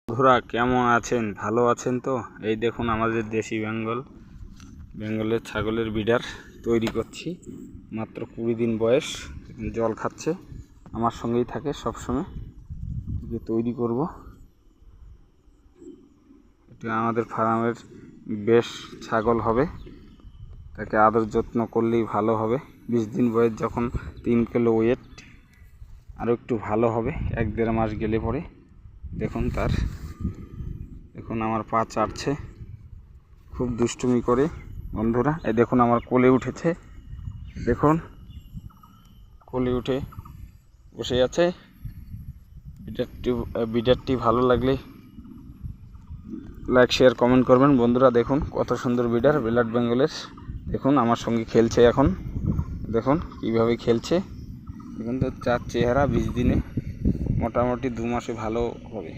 বন্ধুরা কেমন আছেন? ভালো আছেন তো? এই দেখুন আমাদের দেশি বেঙ্গলের ছাগলের বিডার তৈরি করছি। মাত্র 20 দিন বয়স, জল খাচ্ছে, আমার সঙ্গেই থাকে সবসময়। যে তৈরি করব, এটা আমাদের ফার্মের বেশ ছাগল হবে, তাকে আদর যত্ন করলেই ভালো হবে। 20 দিন বয়স যখন 3 কিলো ওয়েট, আরও একটু ভালো হবে 1-1.5 মাস গেলে পরে। দেখুন দেখুন আমার পা চাটছে, খুব দুষ্টুমি করে বন্ধুরা। এই দেখুন আমার কোলে উঠেছে, দেখুন কোলে উঠে বসে আছে। ভিডিওটি ভালো লাগলে লাইক শেয়ার কমেন্ট করবেন বন্ধুরা। দেখুন কত সুন্দর বিডার, ব্লাড বেঙ্গলের। দেখুন আমার সঙ্গে খেলছে এখন, দেখুন কিভাবে খেলছে। দেখুন তো চার চেহারা। 20 দিনে মোটামুটি 2 মাসে ভালো হবে।